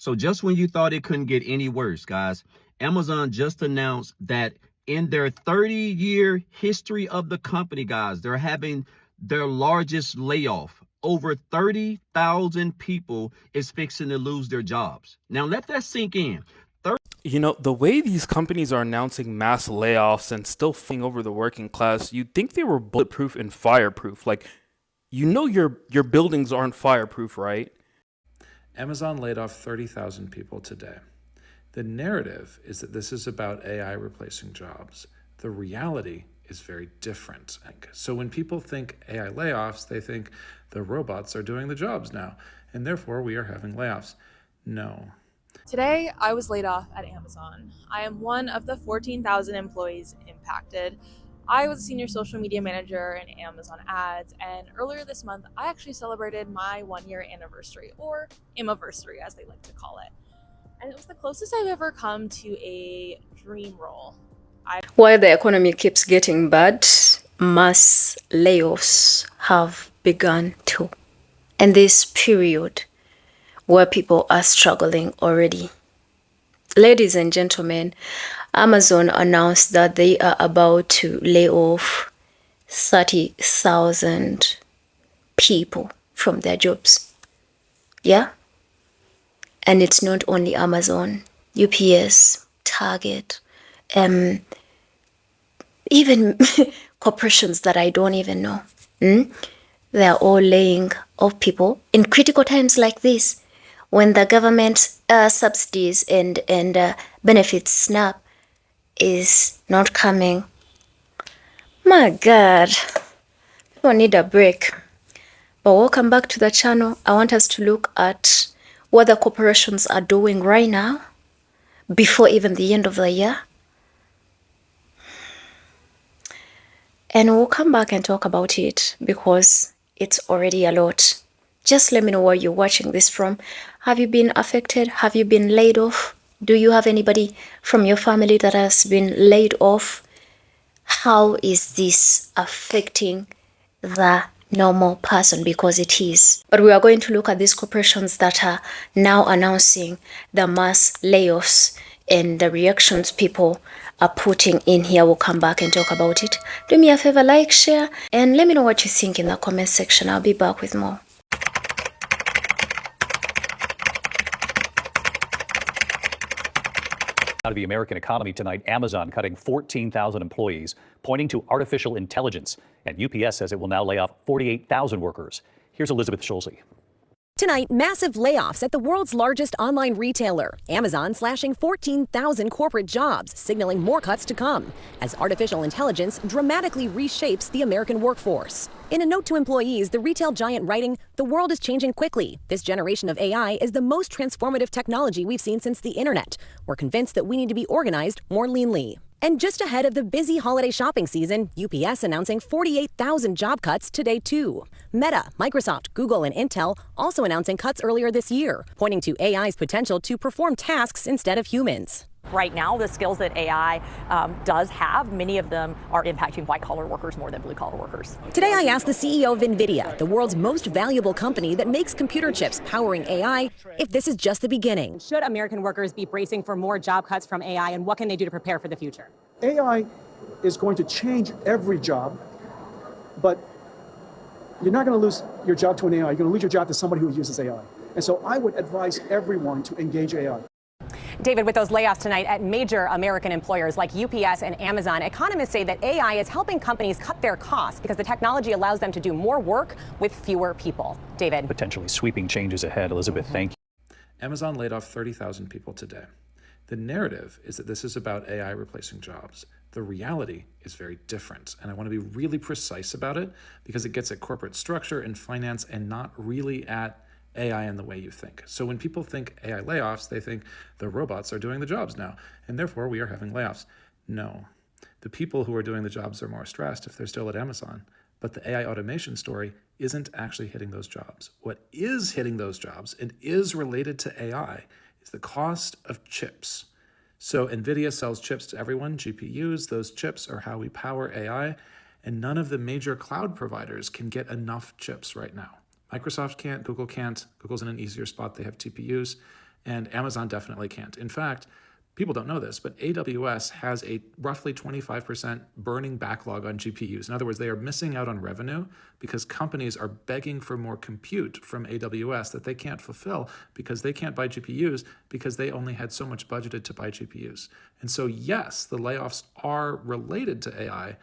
So just when you thought it couldn't get any worse, guys, Amazon just announced that in their 30-year history of the company, guys, they're having their largest layoff. Over 30,000 people is fixing to lose their jobs. Now let that sink in. You know, the way these companies are announcing mass layoffs and still fighting over the working class, you'd think they were bulletproof and fireproof. Like, you know your buildings aren't fireproof, right? Amazon laid off 30,000 people today. The narrative is that this is about AI replacing jobs. The reality is very different. So when people think AI layoffs, they think the robots are doing the jobs now, and therefore we are having layoffs. No. Today, I was laid off at Amazon. I am one of the 14,000 employees impacted. I was a senior social media manager in Amazon ads, and earlier this month, I actually celebrated my 1-year anniversary, or Immiversary as they like to call it. And it was the closest I've ever come to a dream role. While the economy keeps getting bad, mass layoffs have begun too. And this period where people are struggling already. Ladies and gentlemen, Amazon announced that they are about to lay off 30,000 people from their jobs. Yeah? And it's not only Amazon, UPS, Target, even corporations that I don't even know. They are all laying off people in critical times like this, when the government subsidies and benefits SNAP is not coming. My God, people need a break. But welcome back to the channel. I want us to look at what the corporations are doing right now, before even the end of the year. And we'll come back and talk about it because it's already a lot. Just let me know where you're watching this from. Have you been affected? Have you been laid off? Do you have anybody from your family that has been laid off? How is this affecting the normal person? Because it is. But we are going to look at these corporations that are now announcing the mass layoffs and the reactions people are putting in here. We'll come back and talk about it. Do me a favor, like, share, and let me know what you think in the comment section. I'll be back with more. Out of the American economy tonight, Amazon cutting 14,000 employees, pointing to artificial intelligence. And UPS says it will now lay off 48,000 workers. Here's Elizabeth Schulze. Tonight, massive layoffs at the world's largest online retailer. Amazon slashing 14,000 corporate jobs, signaling more cuts to come, as artificial intelligence dramatically reshapes the American workforce. In a note to employees, the retail giant writing, "The world is changing quickly. This generation of AI is the most transformative technology we've seen since the internet. We're convinced that we need to be organized more leanly." And just ahead of the busy holiday shopping season, UPS announcing 48,000 job cuts today too. Meta, Microsoft, Google, and Intel also announcing cuts earlier this year, pointing to AI's potential to perform tasks instead of humans. Right now, the skills that AI does have, many of them are impacting white-collar workers more than blue-collar workers. Today, I asked the CEO of NVIDIA, the world's most valuable company that makes computer chips powering AI, if this is just the beginning. Should American workers be bracing for more job cuts from AI, and what can they do to prepare for the future? AI is going to change every job, but you're not going to lose your job to an AI. You're going to lose your job to somebody who uses AI. And so I would advise everyone to engage AI. David, with those layoffs tonight at major American employers like UPS and Amazon, economists say that AI is helping companies cut their costs because the technology allows them to do more work with fewer people. David. Potentially sweeping changes ahead. Elizabeth, thank you. Amazon laid off 30,000 people today. The narrative is that this is about AI replacing jobs. The reality is very different, and I want to be really precise about it because it gets at corporate structure and finance and not really at AI in the way you think. So when people think AI layoffs, they think the robots are doing the jobs now, and therefore we are having layoffs. No. The people who are doing the jobs are more stressed if they're still at Amazon, but the AI automation story isn't actually hitting those jobs. What is hitting those jobs and is related to AI is the cost of chips. So NVIDIA sells chips to everyone, GPUs. Those chips are how we power AI, and none of the major cloud providers can get enough chips right now. Microsoft can't, Google can't. Google's in an easier spot. They have TPUs. and Amazon definitely can't. In fact, people don't know this, but AWS has a roughly 25% burning backlog on GPUs. In other words, they are missing out on revenue because companies are begging for more compute from AWS that they can't fulfill because they can't buy GPUs because they only had so much budgeted to buy GPUs. And so, yes, the layoffs are related to AI,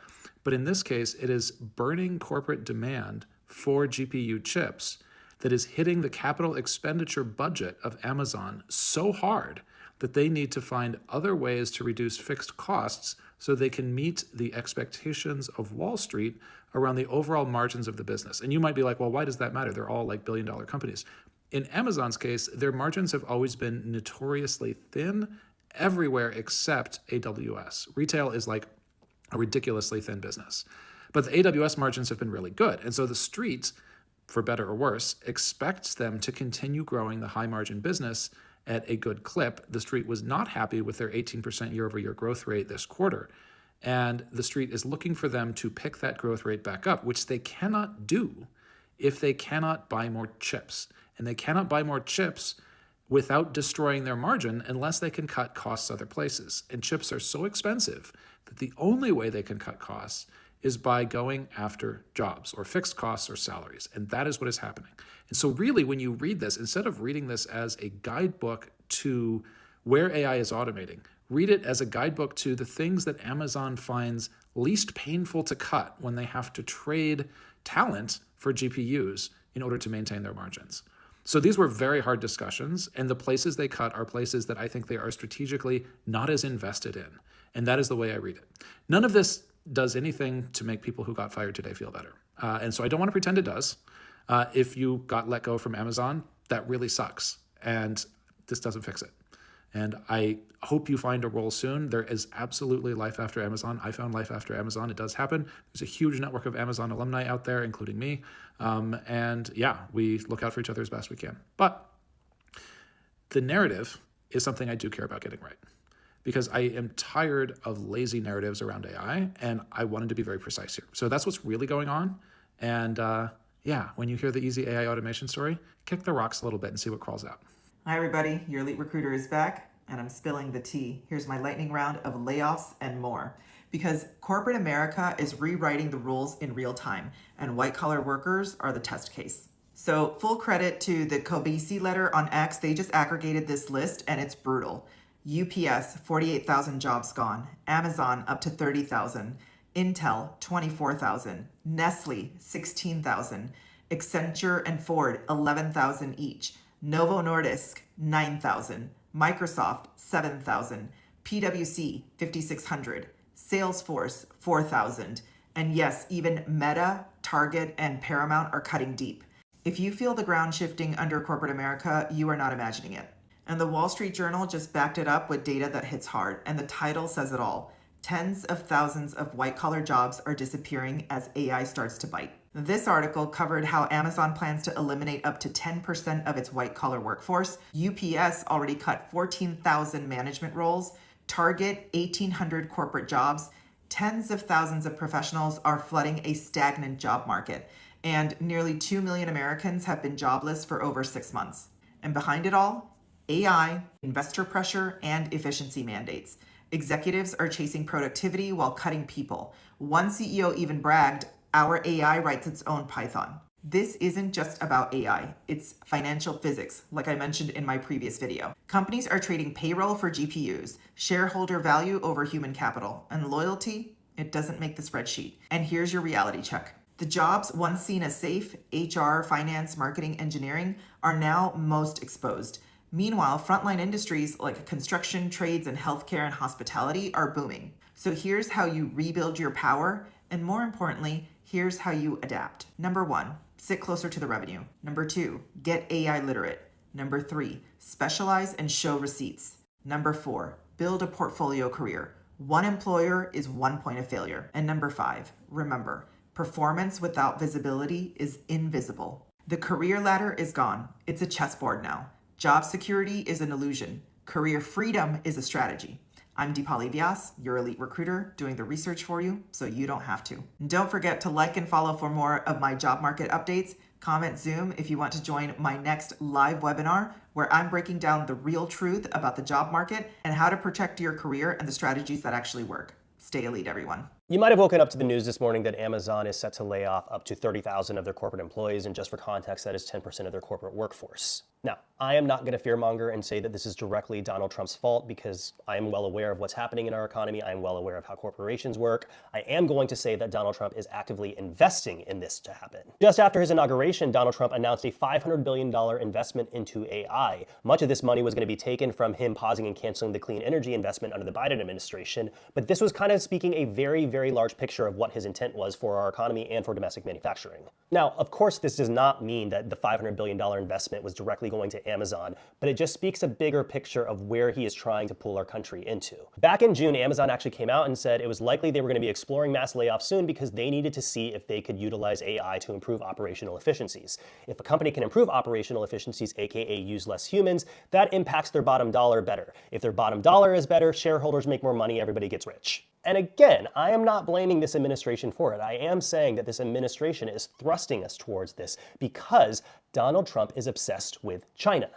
but in this case, it is burning corporate demand for GPU chips that is hitting the capital expenditure budget of Amazon so hard that they need to find other ways to reduce fixed costs so they can meet the expectations of Wall Street around the overall margins of the business. And you might be like, well, why does that matter? They're all like billion-dollar companies. In Amazon's case, their margins have always been notoriously thin everywhere except AWS. Retail is like a ridiculously thin business. But the AWS margins have been really good. And so the street, for better or worse, expects them to continue growing the high margin business at a good clip. The street was not happy with their 18% year-over-year growth rate this quarter. And the street is looking for them to pick that growth rate back up, which they cannot do if they cannot buy more chips. And they cannot buy more chips without destroying their margin unless they can cut costs other places. And chips are so expensive that the only way they can cut costs is by going after jobs or fixed costs or salaries. And that is what is happening. And so really, when you read this, instead of reading this as a guidebook to where AI is automating, read it as a guidebook to the things that Amazon finds least painful to cut when they have to trade talent for GPUs in order to maintain their margins. So these were very hard discussions, and the places they cut are places that I think they are strategically not as invested in. And that is the way I read it. None of this does anything to make people who got fired today feel better. And so I don't want to pretend it does. If you got let go from Amazon, that really sucks. And this doesn't fix it. And I hope you find a role soon. There is absolutely life after Amazon. I found life after Amazon. It does happen. There's a huge network of Amazon alumni out there, including me. And yeah, we look out for each other as best we can. But the narrative is something I do care about getting right, because I am tired of lazy narratives around AI, and I wanted to be very precise here. So that's what's really going on. And yeah, when you hear the easy AI automation story, kick the rocks a little bit and see what crawls out. Hi everybody, your elite recruiter is back, and I'm spilling the tea. Here's my lightning round of layoffs and more. Because corporate America is rewriting the rules in real time, and white-collar workers are the test case. So full credit to the Kobesi letter on X. They just aggregated this list, and it's brutal. UPS, 48,000 jobs gone. Amazon, up to 30,000. Intel, 24,000. Nestle, 16,000. Accenture and Ford, 11,000 each. Novo Nordisk, 9,000. Microsoft, 7,000. PwC, 5,600. Salesforce, 4,000. And yes, even Meta, Target, and Paramount are cutting deep. If you feel the ground shifting under corporate America, you are not imagining it. And the Wall Street Journal just backed it up with data that hits hard, and the title says it all. Tens of thousands of white-collar jobs are disappearing as AI starts to bite. This article covered how Amazon plans to eliminate up to 10% of its white-collar workforce. UPS already cut 14,000 management roles. Target, 1,800 corporate jobs. Tens of thousands of professionals are flooding a stagnant job market. And nearly 2 million Americans have been jobless for over 6 months. And behind it all, AI, investor pressure, and efficiency mandates. Executives are chasing productivity while cutting people. One CEO even bragged, "Our AI writes its own Python." This isn't just about AI, it's financial physics, like I mentioned in my previous video. Companies are trading payroll for GPUs, shareholder value over human capital, and loyalty, it doesn't make the spreadsheet. And here's your reality check. The jobs once seen as safe, HR, finance, marketing, engineering, are now most exposed. Meanwhile, frontline industries like construction, trades, and healthcare and hospitality are booming. So here's how you rebuild your power, and more importantly, here's how you adapt. Number 1, sit closer to the revenue. Number 2, get AI literate. Number 3, specialize and show receipts. Number 4, build a portfolio career. One employer is 1 point of failure. And number 5, remember, performance without visibility is invisible. The career ladder is gone. It's a chessboard now. Job security is an illusion. Career freedom is a strategy. I'm Deepali Vyas, your elite recruiter, doing the research for you so you don't have to. And don't forget to like and follow for more of my job market updates. Comment Zoom if you want to join my next live webinar where I'm breaking down the real truth about the job market and how to protect your career and the strategies that actually work. Stay elite, everyone. You might have woken up to the news this morning that Amazon is set to lay off up to 30,000 of their corporate employees, and just for context, that is 10% of their corporate workforce. Now, I am not going to fearmonger and say that this is directly Donald Trump's fault, because I am well aware of what's happening in our economy. I am well aware of how corporations work. I am going to say that Donald Trump is actively investing in this to happen. Just after his inauguration, Donald Trump announced a $500 billion investment into AI. Much of this money was going to be taken from him pausing and canceling the clean energy investment under the Biden administration, but this was kind of speaking a very, very large picture of what his intent was for our economy and for domestic manufacturing. Now, of course, this does not mean that the $500 billion investment was directly going to Amazon, but it just speaks a bigger picture of where he is trying to pull our country into. Back in June, Amazon actually came out and said it was likely they were going to be exploring mass layoffs soon because they needed to see if they could utilize AI to improve operational efficiencies. If a company can improve operational efficiencies, aka use less humans, that impacts their bottom dollar better. If their bottom dollar is better, shareholders make more money, everybody gets rich. And again, I am not blaming this administration for it. I am saying that this administration is thrusting us towards this because Donald Trump is obsessed with China.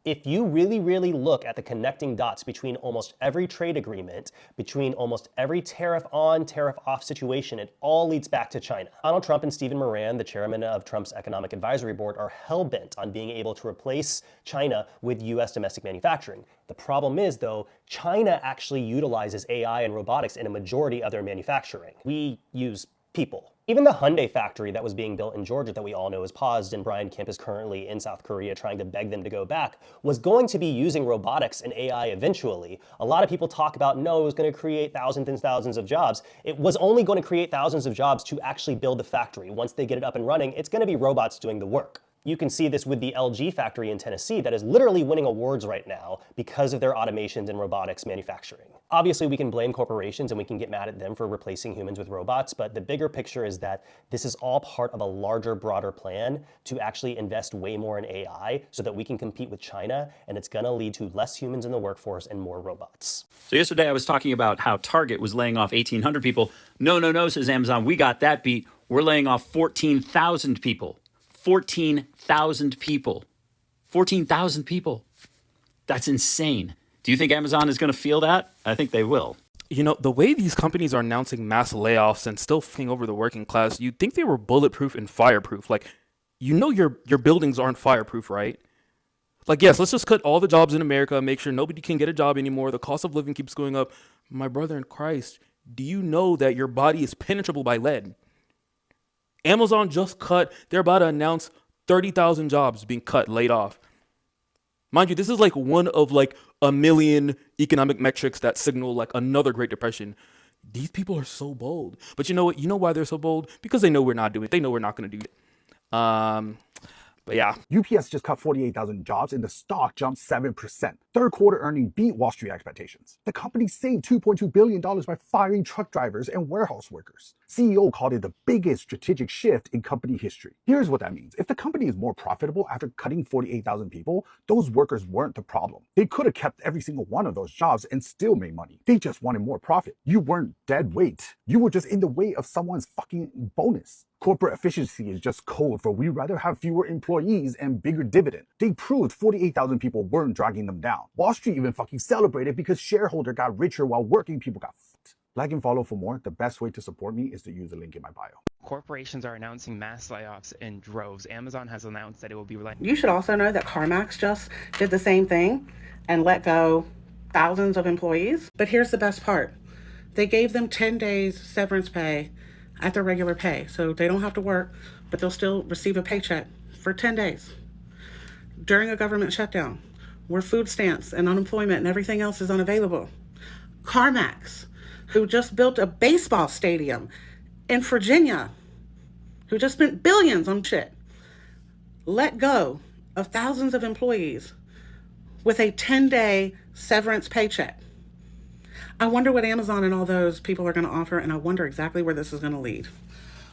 If you really, really look at the connecting dots between almost every trade agreement, between almost every tariff on, tariff off situation, it all leads back to China. Donald Trump and Stephen Moran, the chairman of Trump's Economic Advisory Board, are hell-bent on being able to replace China with US domestic manufacturing. The problem is, though, China actually utilizes AI and robotics in a majority of their manufacturing. We use people. Even the Hyundai factory that was being built in Georgia that we all know is paused and Brian Kemp is currently in South Korea trying to beg them to go back, was going to be using robotics and AI eventually. A lot of people talk about, no, it was going to create thousands and thousands of jobs. It was only going to create thousands of jobs to actually build the factory. Once they get it up and running, it's going to be robots doing the work. You can see this with the LG factory in Tennessee that is literally winning awards right now because of their automations and robotics manufacturing. Obviously, we can blame corporations and we can get mad at them for replacing humans with robots, but the bigger picture is that this is all part of a larger, broader plan to actually invest way more in AI so that we can compete with China, and it's gonna lead to less humans in the workforce and more robots. So yesterday I was talking about how Target was laying off 1,800 people. No, says Amazon, we got that beat. We're laying off 14,000 people. 14,000 people. 14,000 people. That's insane. Do you think Amazon is going to feel that? I think they will. You know, the way these companies are announcing mass layoffs and still f***ing over the working class, you'd think they were bulletproof and fireproof. Like, you know your buildings aren't fireproof, right? Like, yes, let's just cut all the jobs in America, make sure nobody can get a job anymore. The cost of living keeps going up. My brother in Christ, do you know that your body is penetrable by lead? Amazon just they're about to announce 30,000 jobs being cut, laid off. Mind you, this is like one of like a million economic metrics that signal like another Great Depression. These people are so bold. But you know what? You know why they're so bold? Because they know we're not doing it. They know we're not going to do it. But yeah. UPS just cut 48,000 jobs and the stock jumped 7%. Third quarter earnings beat Wall Street expectations. The company saved $2.2 billion by firing truck drivers and warehouse workers. CEO called it the biggest strategic shift in company history. Here's what that means. If the company is more profitable after cutting 48,000 people, those workers weren't the problem. They could have kept every single one of those jobs and still made money. They just wanted more profit. You weren't dead weight. You were just in the way of someone's fucking bonus. Corporate efficiency is just code for we'd rather have fewer employees and bigger dividend. They proved 48,000 people weren't dragging them down. Wall Street even fucking celebrated because Shareholder got richer while working people got fucked. Like and follow for more. The best way to support me is to use the link in my bio. Corporations are announcing mass layoffs in droves. Amazon has announced that it will be You should also know that CarMax just did the same thing and let go thousands of employees. But here's the best part. They gave them 10 days severance pay at their regular pay. So they don't have to work, but they'll still receive a paycheck for 10 days during a government shutdown where food stamps and unemployment and everything else is unavailable. CarMax, who just built a baseball stadium in Virginia, who just spent billions on shit, let go of thousands of employees with a 10-day severance paycheck. I wonder what Amazon and all those people are going to offer, and I wonder exactly where this is going to lead.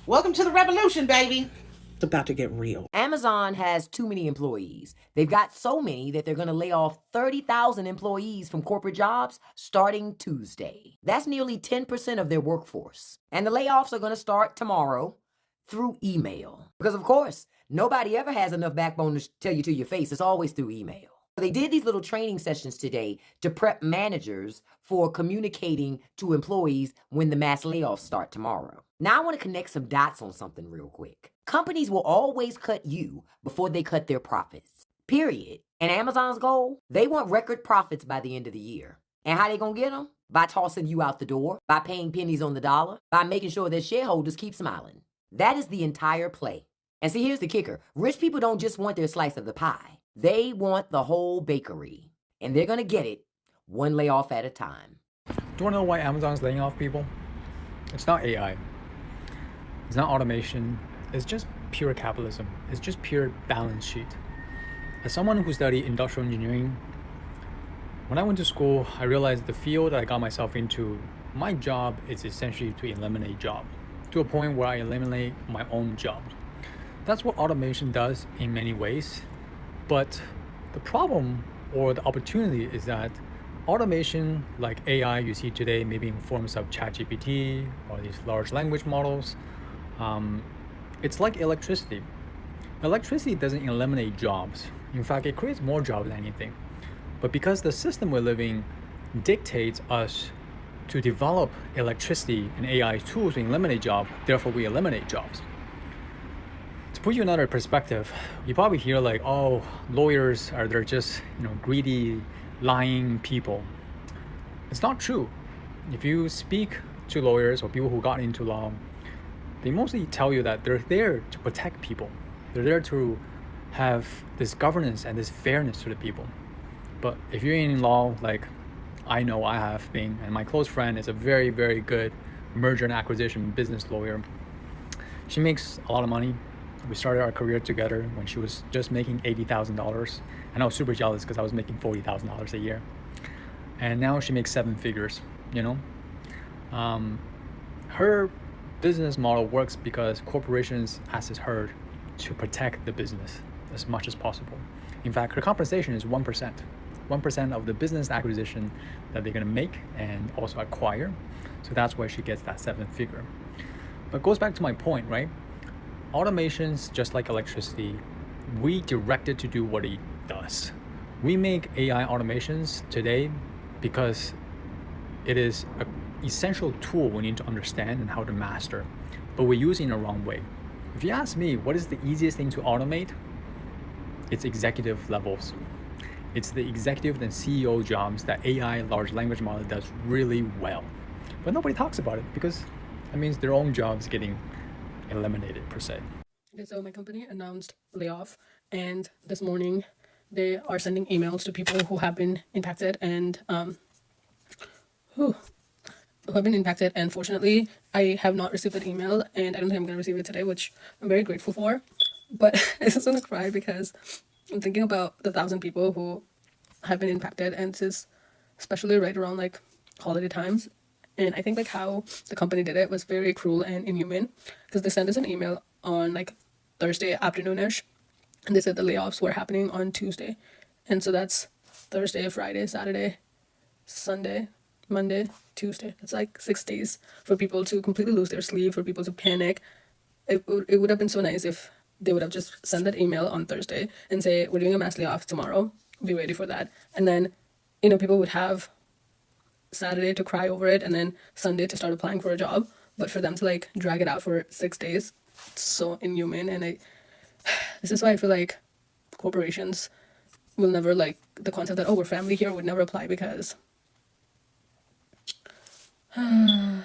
Welcome to the revolution, baby. It's about to get real. Amazon has too many employees. They've got so many that they're going to lay off 30,000 employees from corporate jobs starting Tuesday. That's nearly 10% of their workforce. And the layoffs are going to start tomorrow through email. Because, of course, Nobody ever has enough backbone to tell you to your face. It's always through email. They did these little training sessions today to prep managers for communicating to employees when the mass layoffs start tomorrow. Now I want to connect some dots on something real quick. Companies will always cut you before they cut their profits. Period. And Amazon's goal? They want record profits by the end of the year. And how they gonna get them? By tossing you out the door, by paying pennies on the dollar, by making sure that shareholders keep smiling. That is the entire play. And see, here's the kicker. Rich people don't just want their slice of the pie. They want the whole bakery. And they're gonna get it one layoff at a time. Do you wanna know why Amazon's laying off people? It's not AI. It's not automation. It's just pure capitalism. It's just pure balance sheet. As someone who studied industrial engineering, when I went to school, I realized the field that I got myself into, my job is essentially to eliminate job, to a point where I eliminate my own job. That's what automation does in many ways. But the problem or the opportunity is that automation like AI you see today, maybe in forms of ChatGPT or these large language models, it's like electricity. Electricity doesn't eliminate jobs. In fact, it creates more jobs than anything. But because the system we're living dictates us to develop electricity and AI tools to eliminate jobs, therefore we eliminate jobs. To put you in another perspective, you probably hear like, oh, lawyers they're just greedy, lying people. It's not true. If you speak to lawyers or people who got into law, they mostly tell you that they're there to protect people. They're there to have this governance and this fairness to the people. But if you're in law, like I know I have been, and my close friend is a very, very good merger and acquisition business lawyer. She makes a lot of money. We started our career together when she was just making $80,000. And I was super jealous because I was making $40,000 a year. And now she makes 7 figures, Her business model works because corporations ask her to protect the business as much as possible. In fact, her compensation is 1%. 1% of the business acquisition that they're going to make and also acquire. So that's why she gets that 7 figure. But it goes back to my point, right? Automation's just like electricity. We direct it to do what it does. We make AI automations today because it is an essential tool we need to understand and how to master, but we're using it the wrong way. If you ask me, what is the easiest thing to automate? It's executive levels. It's the executive and CEO jobs that AI, large language model, does really well. But nobody talks about it because that means their own jobs getting eliminated per se. Okay, so my company announced layoff, and this morning they are sending emails to people who have been impacted and who have been impacted. And fortunately, I have not received that email, and I don't think I'm going to receive it today, which I'm very grateful for. But I just want to cry because I'm thinking about the 1,000 people who have been impacted, and this is especially right around like holiday times. And I think like how the company did it was very cruel and inhuman, because they sent us an email on like Thursday afternoonish, and they said the layoffs were happening on Tuesday. And so that's Thursday, Friday, Saturday, Sunday, Monday, Tuesday. It's like 6 days for people to completely lose their sleep, for people to panic. It would have been so nice if they would have just sent that email on Thursday and say, we're doing a mass layoff tomorrow. Be ready for that. And then, people would have Saturday to cry over it and then Sunday to start applying for a job. But for them to like drag it out for 6 days, it's so inhuman. And this is why I feel like corporations will never, like, the concept that, oh, we're family here, would never apply, because I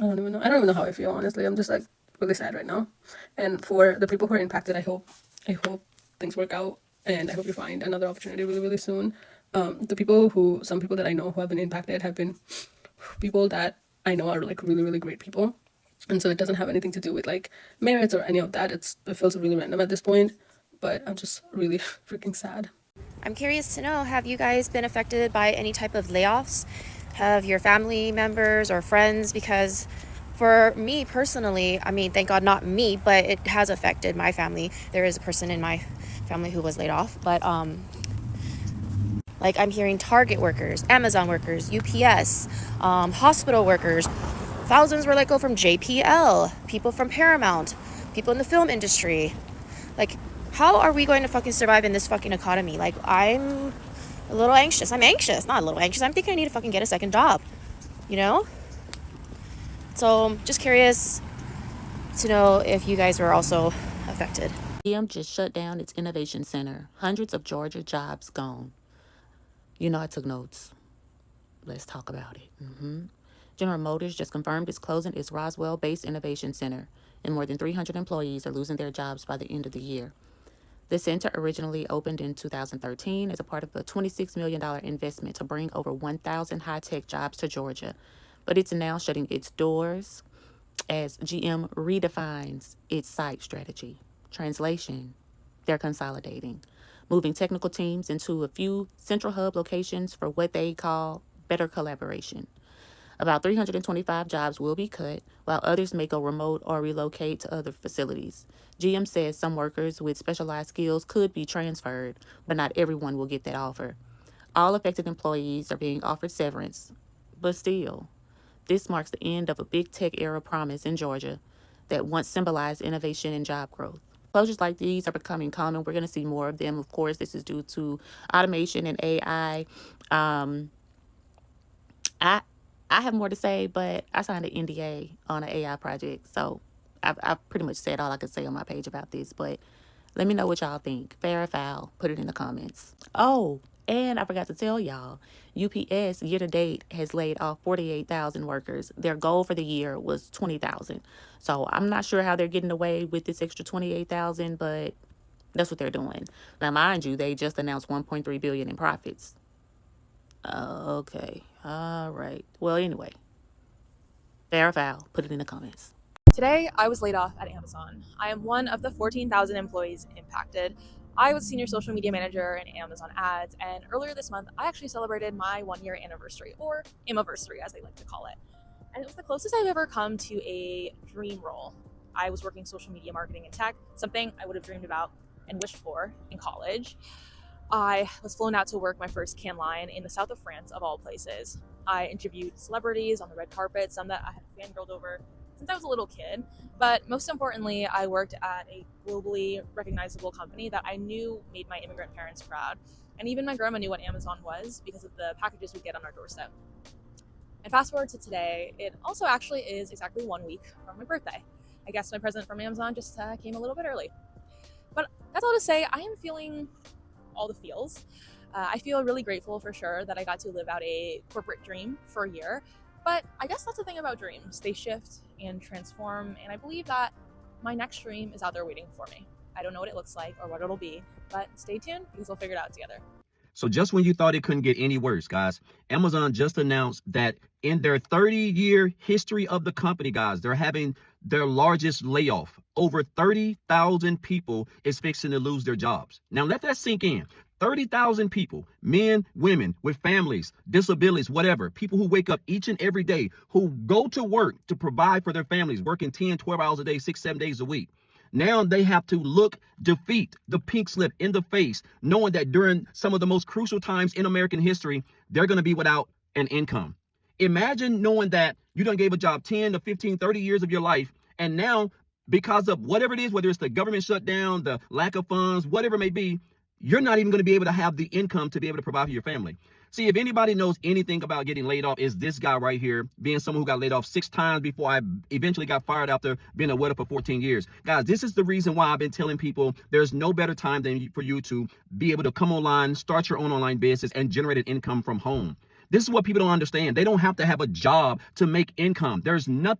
don't even know how I feel, honestly. I'm just like really sad right now. And for the people who are impacted, I hope things work out, and I hope you find another opportunity really, really soon. Some people that I know who have been impacted have been people that I know are like really, really great people. And so it doesn't have anything to do with like merits or any of that. It feels really random at this point, but I'm just really freaking sad. I'm curious to know, have you guys been affected by any type of layoffs? Have your family members or friends? Because for me personally, I mean, thank God not me, but it has affected my family. There is a person in my family who was laid off, but like I'm hearing Target workers, Amazon workers, UPS, hospital workers, thousands were let go from JPL, people from Paramount, people in the film industry. Like, how are we going to fucking survive in this fucking economy? Like, I'm a little anxious. I'm anxious, not a little anxious. I'm thinking I need to fucking get a second job, you know? So, just curious to know if you guys were also affected. GM just shut down its innovation center. Hundreds of Georgia jobs gone. You know I took notes. Let's talk about it. General Motors just confirmed it's closing its Roswell-based innovation center, and more than 300 employees are losing their jobs by the end of the year. The center originally opened in 2013 as a part of a $26 million investment to bring over 1,000 high-tech jobs to Georgia, but it's now shutting its doors as GM redefines its site strategy. Translation, they're consolidating, moving technical teams into a few central hub locations for what they call better collaboration. About 325 jobs will be cut, while others may go remote or relocate to other facilities. GM says some workers with specialized skills could be transferred, but not everyone will get that offer. All affected employees are being offered severance, but still, this marks the end of a big tech era promise in Georgia that once symbolized innovation and job growth. Closures like these are becoming common. We're going to see more of them. Of course, this is due to automation and AI. I have more to say, but I signed an NDA on an AI project, so I've pretty much said all I could say on my page about this, but let me know what y'all think. Fair or foul, put it in the comments. Oh, and I forgot to tell y'all, UPS year-to-date has laid off 48,000 workers. Their goal for the year was 20,000. So I'm not sure how they're getting away with this extra 28,000, but that's what they're doing. Now, mind you, they just announced $1.3 billion in profits. Okay. All right. Well, anyway, fair or foul, put it in the comments. Today, I was laid off at Amazon. I am one of the 14,000 employees impacted. I was senior social media manager in Amazon ads, and earlier this month, I actually celebrated my 1-year anniversary, or Imiversary as they like to call it. And it was the closest I've ever come to a dream role. I was working social media marketing and tech, something I would have dreamed about and wished for in college. I was flown out to work my first Cannes Lion in the south of France, of all places. I interviewed celebrities on the red carpet, some that I had fangirled over since I was a little kid. But most importantly, I worked at a globally recognizable company that I knew made my immigrant parents proud. And even my grandma knew what Amazon was because of the packages we get on our doorstep. And fast forward to today, it also actually is exactly 1 week from my birthday. I guess my present from Amazon just came a little bit early. But that's all to say, I am feeling all the feels. I feel really grateful for sure that I got to live out a corporate dream for a year. But I guess that's the thing about dreams. They shift and transform, and I believe that my next dream is out there waiting for me. I don't know what it looks like or what it'll be, but stay tuned because we'll figure it out together. So just when you thought it couldn't get any worse, guys, Amazon just announced that in their 30-year history of the company, guys, they're having their largest layoff. Over 30,000 people is fixing to lose their jobs. Now let that sink in. 30,000 people, men, women, with families, disabilities, whatever, people who wake up each and every day, who go to work to provide for their families, working 10, 12 hours a day, 6, 7 days a week. Now they have to look defeat, the pink slip in the face, knowing that during some of the most crucial times in American history, they're going to be without an income. Imagine knowing that you done gave a job 10 to 15, 30 years of your life, and now because of whatever it is, whether it's the government shutdown, the lack of funds, whatever it may be, you're not even going to be able to have the income to be able to provide for your family. See, if anybody knows anything about getting laid off, is this guy right here, being someone who got laid off 6 times before I eventually got fired after being a widow for 14 years. Guys, this is the reason why I've been telling people there's no better time than for you to be able to come online, start your own online business, and generate an income from home. This is what people don't understand. They don't have to have a job to make income. There's no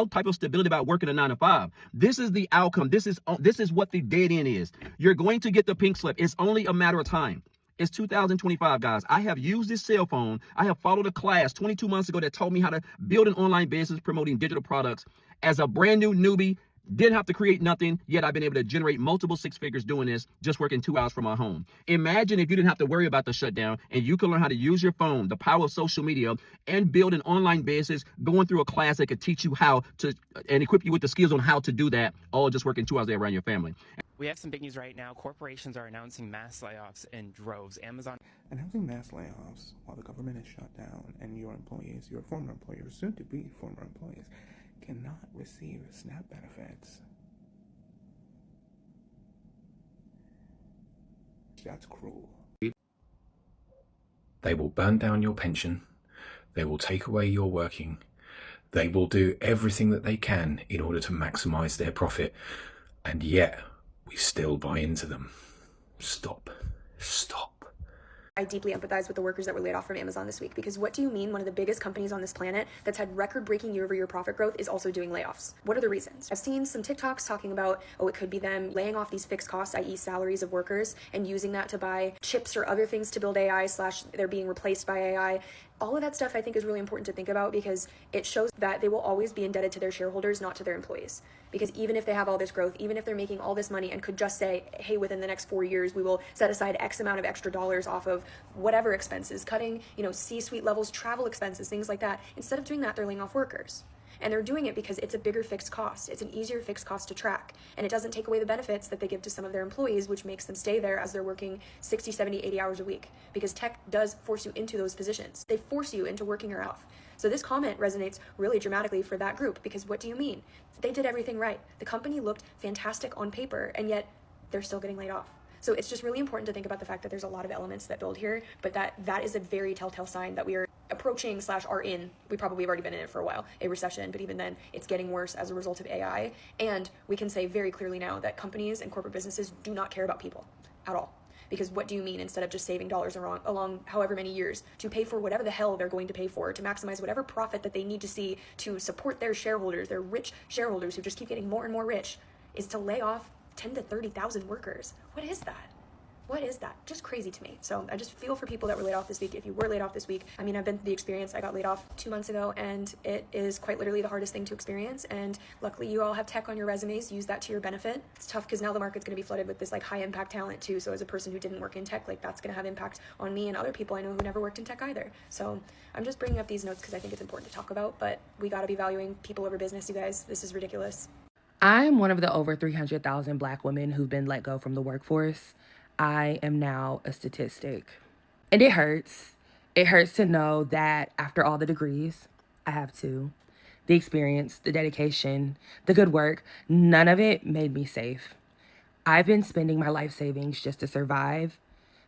type of stability about working a 9 to 5. This is the outcome. This is what the dead end is. You're going to get the pink slip. It's only a matter of time. It's 2025, guys. I have used this cell phone. I have followed a class 22 months ago that taught me how to build an online business promoting digital products. As a brand new newbie, didn't have to create nothing, yet I've been able to generate multiple 6 figures doing this, just working 2 hours from my home. Imagine if you didn't have to worry about the shutdown and you could learn how to use your phone, the power of social media, and build an online business, going through a class that could teach you how to and equip you with the skills on how to do that, all just working 2 hours a day around your family. We have some big news right now. Corporations are announcing mass layoffs in droves. Amazon announcing mass layoffs while the government is shut down and your employees, your former employers, soon to be former employees, cannot receive SNAP benefits. That's cruel. They will burn down your pension. They will take away your working. They will do everything that they can in order to maximize their profit. And yet, we still buy into them. Stop. Stop. I deeply empathize with the workers that were laid off from Amazon this week, because what do you mean one of the biggest companies on this planet that's had record-breaking year-over-year profit growth is also doing layoffs? What are the reasons? I've seen some TikToks talking about, oh, it could be them laying off these fixed costs, i.e. salaries of workers, and using that to buy chips or other things to build AI / they're being replaced by AI. All of that stuff I think is really important to think about, because it shows that they will always be indebted to their shareholders, not to their employees. Because even if they have all this growth, even if they're making all this money and could just say, hey, within the next 4 years, we will set aside X amount of extra dollars off of whatever expenses, cutting, C-suite levels, travel expenses, things like that. Instead of doing that, they're laying off workers. And they're doing it because it's a bigger fixed cost. It's an easier fixed cost to track. And it doesn't take away the benefits that they give to some of their employees, which makes them stay there as they're working 60, 70, 80 hours a week. Because tech does force you into those positions. They force you into working your off. So this comment resonates really dramatically for that group, because what do you mean? They did everything right. The company looked fantastic on paper, and yet they're still getting laid off. So it's just really important to think about the fact that there's a lot of elements that build here, but that is a very telltale sign that we are approaching / are in, we probably have already been in it for a while, a recession, but even then it's getting worse as a result of AI. And we can say very clearly now that companies and corporate businesses do not care about people at all. Because what do you mean, instead of just saving dollars along however many years to pay for whatever the hell they're going to pay for, to maximize whatever profit that they need to see to support their shareholders, their rich shareholders who just keep getting more and more rich, is to lay off 10 to 30,000 workers? What is that? What is that? Just crazy to me. So I just feel for people that were laid off this week. If you were laid off this week, I mean, I've been through the experience. I got laid off 2 months ago, and it is quite literally the hardest thing to experience. And luckily you all have tech on your resumes. Use that to your benefit. It's tough because now the market's going to be flooded with this like high impact talent too. So as a person who didn't work in tech, like that's going to have impact on me and other people I know who never worked in tech either. So I'm just bringing up these notes because I think it's important to talk about, but we got to be valuing people over business, you guys. This is ridiculous. I'm one of the over 300,000 Black women who've been let go from the workforce. I am now a statistic. And it hurts. It hurts to know that after all the degrees, I have two, the experience, the dedication, the good work, none of it made me safe. I've been spending my life savings just to survive,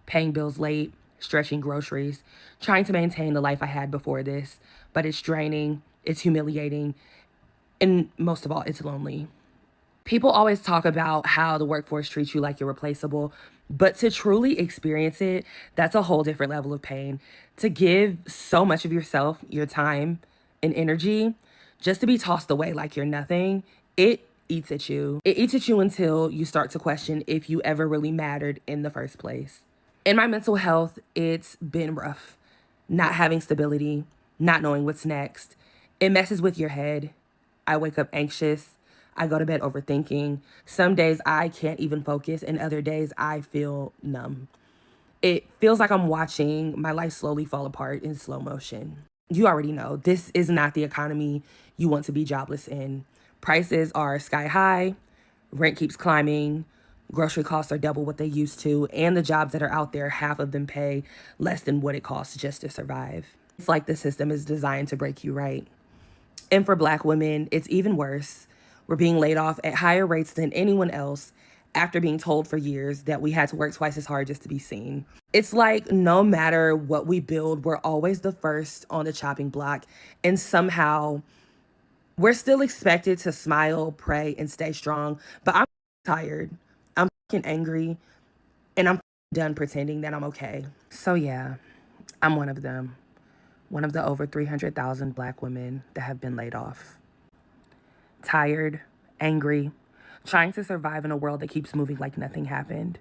paying bills late, stretching groceries, trying to maintain the life I had before this. But it's draining, it's humiliating, and most of all, it's lonely. People always talk about how the workforce treats you like you're replaceable, but to truly experience it, that's a whole different level of pain. To give so much of yourself, your time and energy, just to be tossed away like you're nothing, it eats at you. It eats at you until you start to question if you ever really mattered in the first place. In my mental health, it's been rough. Not having stability, not knowing what's next. It messes with your head. I wake up anxious. I go to bed overthinking. Some days I can't even focus, and other days I feel numb. It feels like I'm watching my life slowly fall apart in slow motion. You already know, this is not the economy you want to be jobless in. Prices are sky high, rent keeps climbing, grocery costs are double what they used to, and the jobs that are out there, half of them pay less than what it costs just to survive. It's like the system is designed to break you right. And for Black women, it's even worse. We're being laid off at higher rates than anyone else after being told for years that we had to work twice as hard just to be seen. It's like no matter what we build, we're always the first on the chopping block. And somehow we're still expected to smile, pray, and stay strong. But I'm tired. I'm angry. And I'm done pretending that I'm okay. So yeah, I'm one of them. One of the over 300,000 Black women that have been laid off. Tired, angry, trying to survive in a world that keeps moving like nothing happened.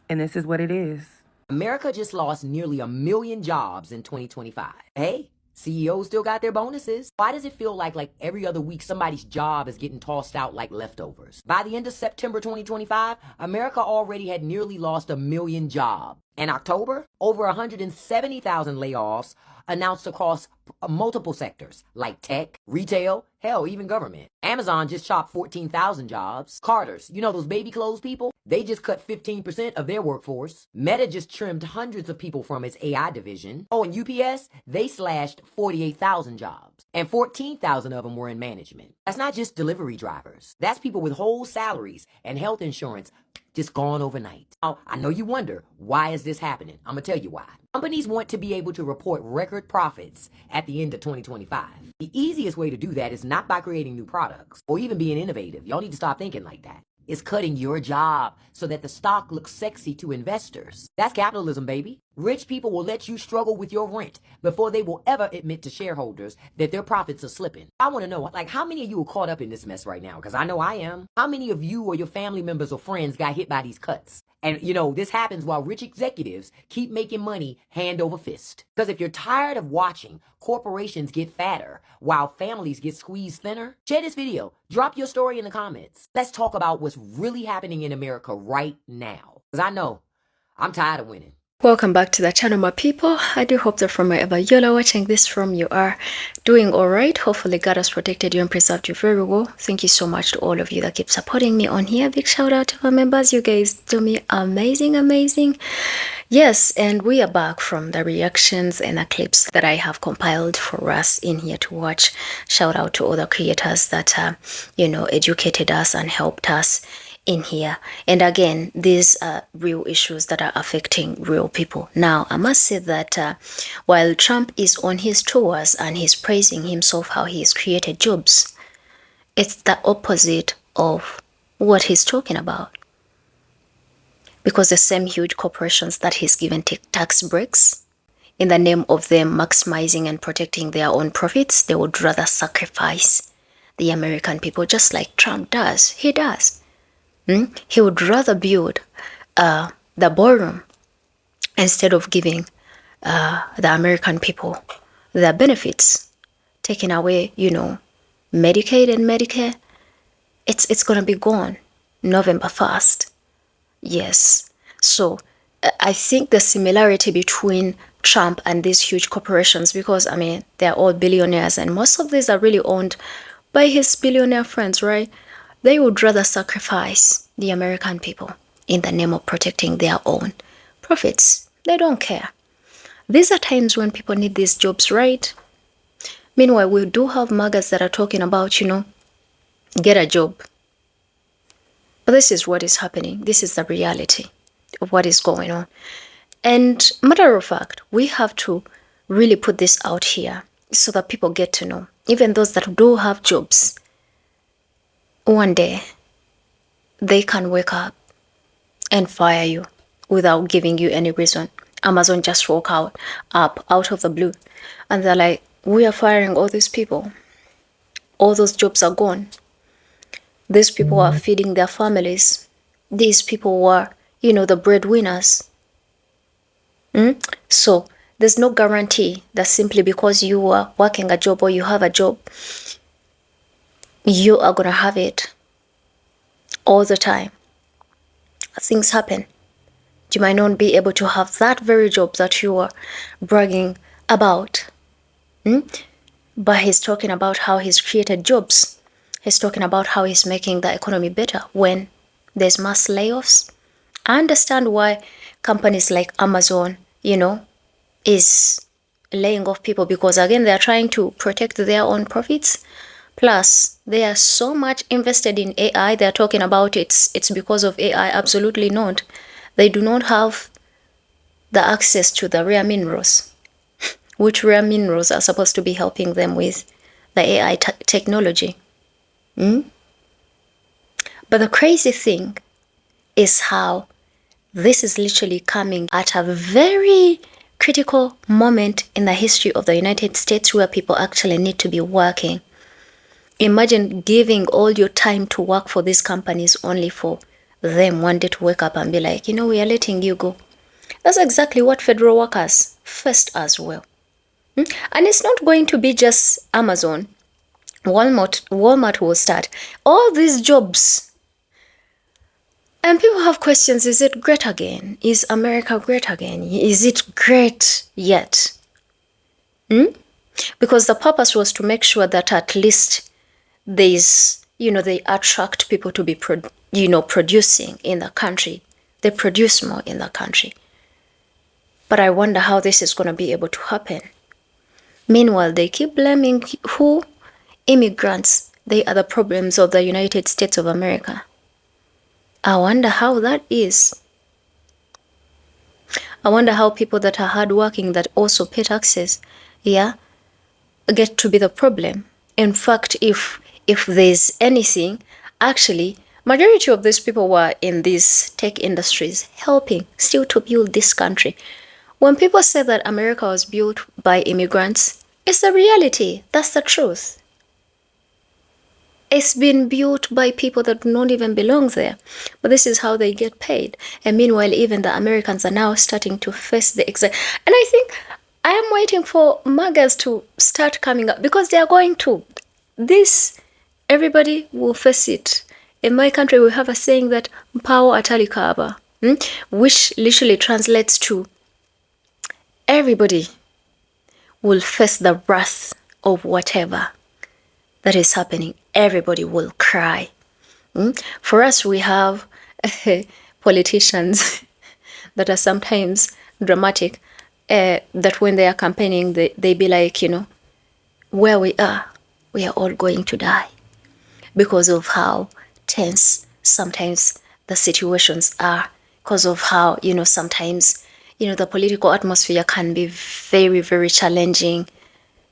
And this is what it is. America just lost nearly 1 million jobs in 2025. Hey, CEOs still got their bonuses. Why does it feel like every other week somebody's job is getting tossed out like leftovers? By the end of September 2025, America already had nearly lost 1 million jobs. In October, over 170,000 layoffs announced across multiple sectors like tech, retail, hell, even government. Amazon just chopped 14,000 jobs. Carter's, you know those baby clothes people? They just cut 15% of their workforce. Meta just trimmed hundreds of people from its AI division. Oh, and UPS, they slashed 48,000 jobs. and 14,000 of them were in management. That's not just delivery drivers. That's people with whole salaries and health insurance just gone overnight. Now, I know you wonder, why is this happening? I'm going to tell you why. Companies want to be able to report record profits at the end of 2025. The easiest way to do that is not by creating new products or even being innovative. Y'all need to stop thinking like that. It's cutting your job so that the stock looks sexy to investors. That's capitalism, baby. Rich people will let you struggle with your rent before they will ever admit to shareholders that their profits are slipping. I want to know, like, how many of you are caught up in this mess right now? Because I know I am. How many of you or your family members or friends got hit by these cuts? And, this happens while rich executives keep making money hand over fist. Because if you're tired of watching corporations get fatter while families get squeezed thinner, share this video. Drop your story in the comments. Let's talk about what's really happening in America right now. Because I know I'm tired of winning. Welcome back to the channel, my people. I do hope that from wherever you're watching this from, you are doing all right. Hopefully God has protected you and preserved you very well. Thank you so much to all of you that keep supporting me on here. Big shout out to my members. You guys do me amazing. Yes, and we are back from the reactions and the clips that I have compiled for us in here to watch. Shout out to all the creators that educated us and helped us in here. And again, these are real issues that are affecting real people. Now, I must say that while Trump is on his tours and he's praising himself how he's created jobs, it's the opposite of what he's talking about. Because the same huge corporations that he's given tax breaks, in the name of them maximizing and protecting their own profits, they would rather sacrifice the American people, just like Trump does. He does. He would rather build the ballroom instead of giving the American people their benefits, taking away, Medicaid and Medicare. It's going to be gone November 1st. Yes. So I think the similarity between Trump and these huge corporations, because, they're all billionaires and most of these are really owned by his billionaire friends, right? They would rather sacrifice the American people in the name of protecting their own profits. They don't care. These are times when people need these jobs, right? Meanwhile, we do have magazines that are talking about, get a job. But this is what is happening. This is the reality of what is going on. And matter of fact, we have to really put this out here so that people get to know. Even those that do have jobs, one day, they can wake up and fire you without giving you any reason. Amazon just woke up out of the blue. And they're like, we are firing all these people. All those jobs are gone. These people are feeding their families. These people were, the breadwinners. So there's no guarantee that simply because you are working a job or you have a job, you are going to have it all the time. Things happen. You might not be able to have that very job that you are bragging about. But he's talking about how he's created jobs. He's talking about how he's making the economy better when there's mass layoffs. I understand why companies like Amazon, is laying off people, because again, they're trying to protect their own profits. Plus, they are so much invested in AI. They're talking about it's because of AI. Absolutely not. They do not have the access to the rare minerals, which rare minerals are supposed to be helping them with the AI technology. But the crazy thing is how this is literally coming at a very critical moment in the history of the United States where people actually need to be working. Imagine giving all your time to work for these companies only for them one day to wake up and be like, we are letting you go. That's exactly what federal workers faced as well. And it's not going to be just Amazon. Walmart will start all these jobs. And people have questions. Is it great again? Is America great again? Is it great yet? Because the purpose was to make sure that at least there's, they attract people to be, producing in the country. They produce more in the country. But I wonder how this is going to be able to happen. Meanwhile, they keep blaming who? Immigrants. They are the problems of the United States of America. I wonder how that is. I wonder how people that are hardworking, that also pay taxes, yeah, get to be the problem. In fact, if there's anything, actually, majority of these people were in these tech industries helping still to build this country. When people say that America was built by immigrants, it's the reality. That's the truth. It's been built by people that don't even belong there. But this is how they get paid. And meanwhile, even the Americans are now starting to face the exact. And I think I am waiting for MAGAs to start coming up because they are going to. This, everybody will face it. In my country, we have a saying that Mpawo Atalikaba, which literally translates to everybody will face the wrath of whatever that is happening. Everybody will cry. For us, we have politicians that are sometimes dramatic, that when they are campaigning, they be like, where we are all going to die because of how tense sometimes the situations are, because of how, sometimes, the political atmosphere can be very, very challenging.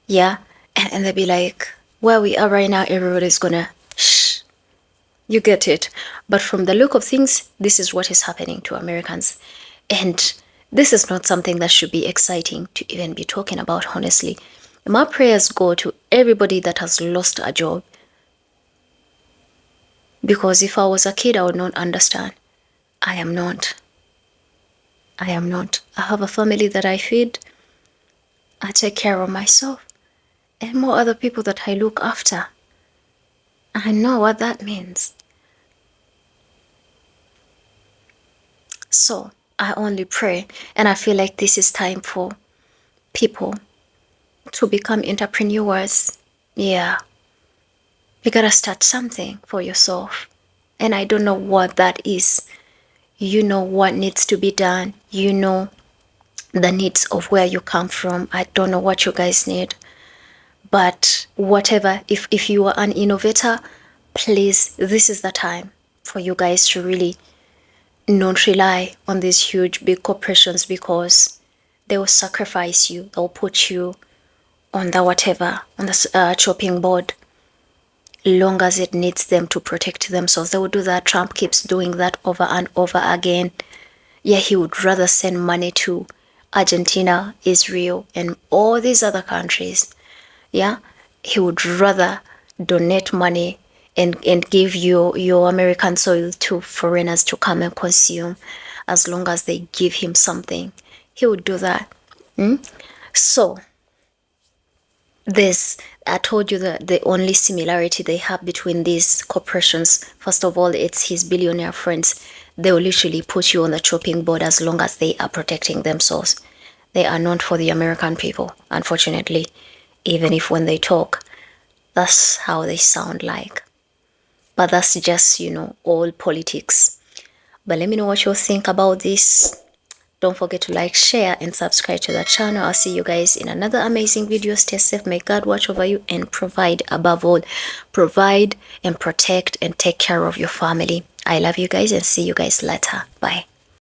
Yeah. And they'll be like, where we are right now, everybody's gonna shh. You get it. But from the look of things, this is what is happening to Americans. And this is not something that should be exciting to even be talking about, honestly. My prayers go to everybody that has lost a job. Because if I was a kid, I would not understand. I am not. I am not. I have a family that I feed. I take care of myself. And more other people that I look after. I know what that means. So I only pray, and I feel like this is time for people to become entrepreneurs. Yeah. You gotta start something for yourself. And I don't know what that is. You know what needs to be done. You know the needs of where you come from. I don't know what you guys need. But whatever, if you are an innovator, please, this is the time for you guys to really not rely on these huge, big corporations because they will sacrifice you. They'll put you on the whatever, on the chopping board, long as it needs them to protect themselves. They will do that. Trump keeps doing that over and over again. Yeah, he would rather send money to Argentina, Israel, and all these other countries. Yeah, he would rather donate money and give your American soil to foreigners to come and consume, as long as they give him something. He would do that. So, I told you that the only similarity they have between these corporations, first of all, it's his billionaire friends. They will literally put you on the chopping board as long as they are protecting themselves. They are not for the American people, unfortunately. Even if when they talk, that's how they sound like. But that's just, all politics. But let me know what you think about this. Don't forget to like, share, and subscribe to the channel. I'll see you guys in another amazing video. Stay safe. May God watch over you and provide, above all. Provide and protect and take care of your family. I love you guys and see you guys later. Bye.